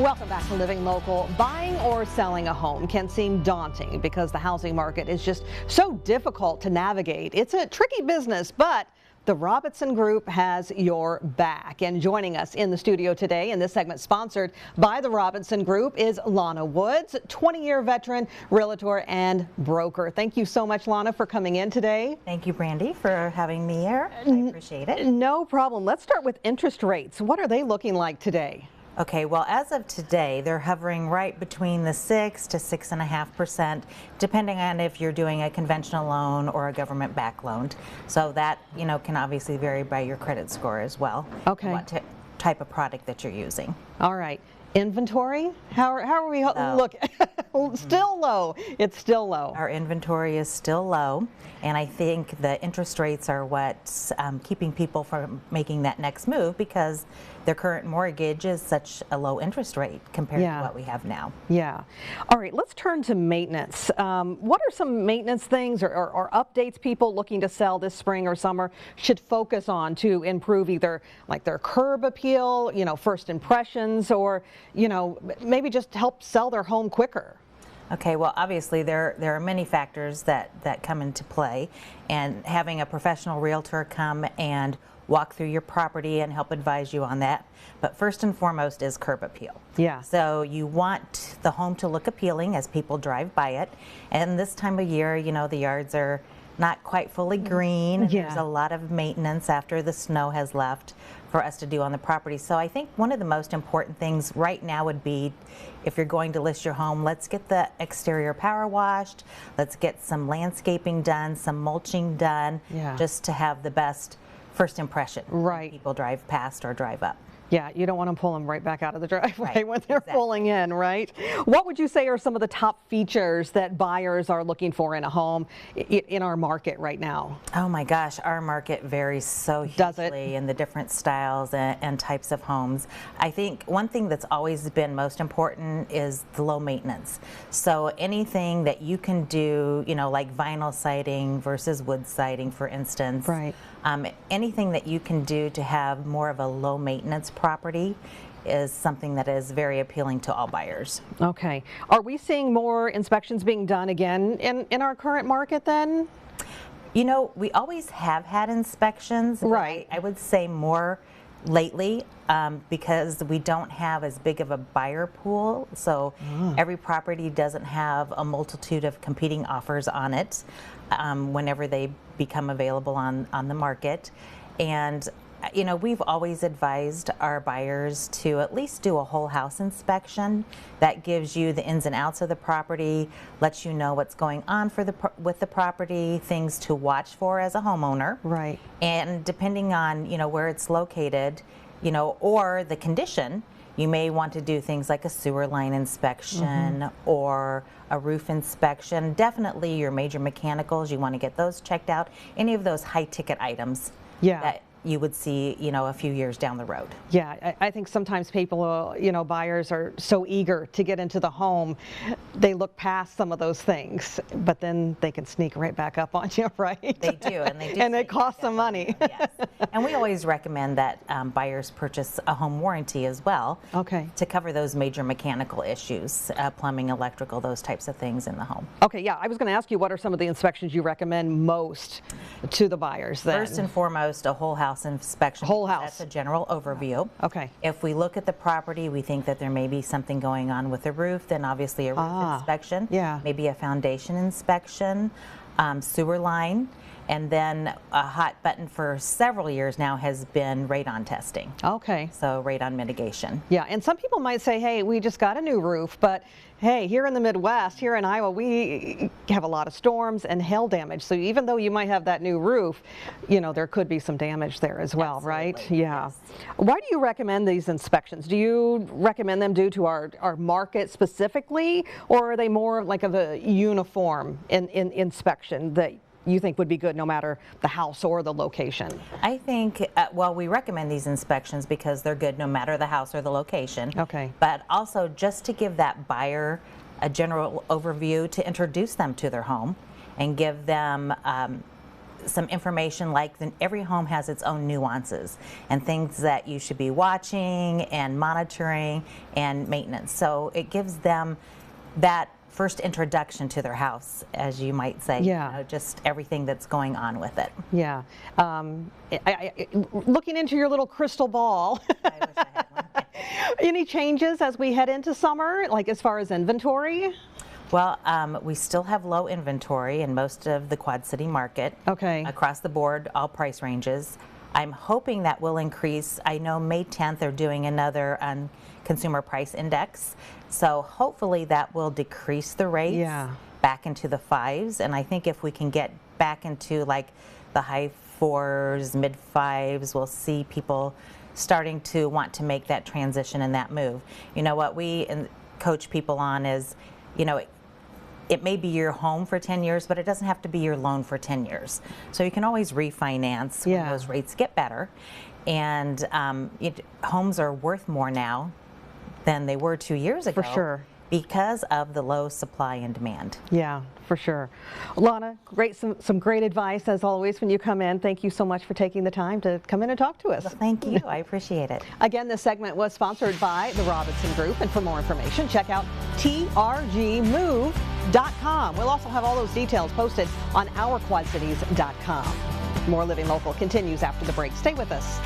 Welcome back to Living Local. Buying or selling a home can seem daunting because the housing market is just so difficult to navigate. It's a tricky business, but the Robinson Group has your back. And joining us in the studio today, and this segment sponsored by the Robinson Group, is Lonna Woods, 20-year veteran realtor and broker. Thank you so much, Lonna, for coming in today. Thank you, Brandy, for having me here. I appreciate it. No problem. Let's start with interest rates. What are they looking like today? Okay, well, as of today, they're hovering right between the 6 to 6.5%, depending on if you're doing a conventional loan or a government-backed loan. So that, can obviously vary by your credit score as well. Okay. What type of product that you're using. All right. Inventory? How are we? Look, still low. It's still low. Our inventory is still low, and I think the interest rates are what's keeping people from making that next move, because their current mortgage is such a low interest rate compared to what we have now. Yeah. All right, let's turn to maintenance. What are some maintenance things or updates people looking to sell this spring or summer should focus on to improve either like their curb appeal, first impressions, or maybe just help sell their home quicker? Okay, well, obviously there are many factors that come into play, and having a professional realtor come and walk through your property and help advise you on that. But first and foremost is curb appeal. Yeah. So you want the home to look appealing as people drive by it. And this time of year, the yards are not quite fully green. And there's a lot of maintenance after the snow has left for us to do on the property. So I think one of the most important things right now would be, if you're going to list your home, let's get the exterior power washed, let's get some landscaping done, some mulching done, just to have the best first impression when people drive past or drive up. Yeah, you don't want to pull them right back out of the driveway when they're pulling in, right? What would you say are some of the top features that buyers are looking for in a home in our market right now? Oh my gosh, our market varies so hugely in the different styles and types of homes. I think one thing that's always been most important is the low maintenance. So anything that you can do, like vinyl siding versus wood siding, for instance. Right. Anything that you can do to have more of a low maintenance property is something that is very appealing to all buyers. Okay. Are we seeing more inspections being done again in our current market then? We always have had inspections. Right. I would say more lately because we don't have as big of a buyer pool. So every property doesn't have a multitude of competing offers on it whenever they become available on the market. And we've always advised our buyers to at least do a whole house inspection. That gives you the ins and outs of the property, lets you know what's going on with the property, things to watch for as a homeowner. Right. And depending on where it's located, or the condition, you may want to do things like a sewer line inspection or a roof inspection. Definitely your major mechanicals, you want to get those checked out. Any of those high ticket items that you would see, a few years down the road. Yeah, I think sometimes people, buyers are so eager to get into the home, they look past some of those things, but then they can sneak right back up on you, right? They do, and they do. And it costs some money. Yes. And we always recommend that buyers purchase a home warranty as well. Okay. To cover those major mechanical issues, plumbing, electrical, those types of things in the home. Okay, yeah, I was going to ask you, what are some of the inspections you recommend most to the buyers then? First and foremost, a whole house inspection. Whole house. That's a general overview. Okay. If we look at the property, we think that there may be something going on with the roof, then obviously a roof inspection. Yeah. Maybe a foundation inspection, sewer line, and then a hot button for several years now has been radon testing. Okay. So radon mitigation. Yeah, and some people might say, hey, we just got a new roof, but hey, here in the Midwest, here in Iowa, we have a lot of storms and hail damage. So even though you might have that new roof, there could be some damage there as well, right? Yeah. Yes. Why do you recommend these inspections? Do you recommend them due to our market specifically, or are they more like of a uniform inspection that you think would be good no matter the house or the location? I think, we recommend these inspections because they're good no matter the house or the location. Okay. But also just to give that buyer a general overview, to introduce them to their home and give them some information like every home has its own nuances and things that you should be watching and monitoring and maintenance. So it gives them that first introduction to their house, as you might say. Yeah. You know, just everything that's going on with it. Yeah. Looking into your little crystal ball, I wish I had one. any changes as we head into summer, like as far as inventory? Well, we still have low inventory in most of the Quad City market. Okay. Across the board, all price ranges. I'm hoping that will increase. I know May 10th they're doing another consumer price index. So hopefully that will decrease the rates back into the 5s. And I think if we can get back into like the high 4s, mid 5s, we'll see people starting to want to make that transition and that move. You know, what we coach people on is, you know, it may be your home for 10 years, but it doesn't have to be your loan for 10 years. So you can always refinance when those rates get better. And homes are worth more now than they were 2 years ago. For sure. Because of the low supply and demand. Yeah, for sure. Lonna, some great advice as always when you come in. Thank you so much for taking the time to come in and talk to us. Well, thank you. I appreciate it. Again, this segment was sponsored by the Robinson Group, and for more information, check out trgmove.com. We'll also have all those details posted on ourquadcities.com. More Living Local continues after the break. Stay with us.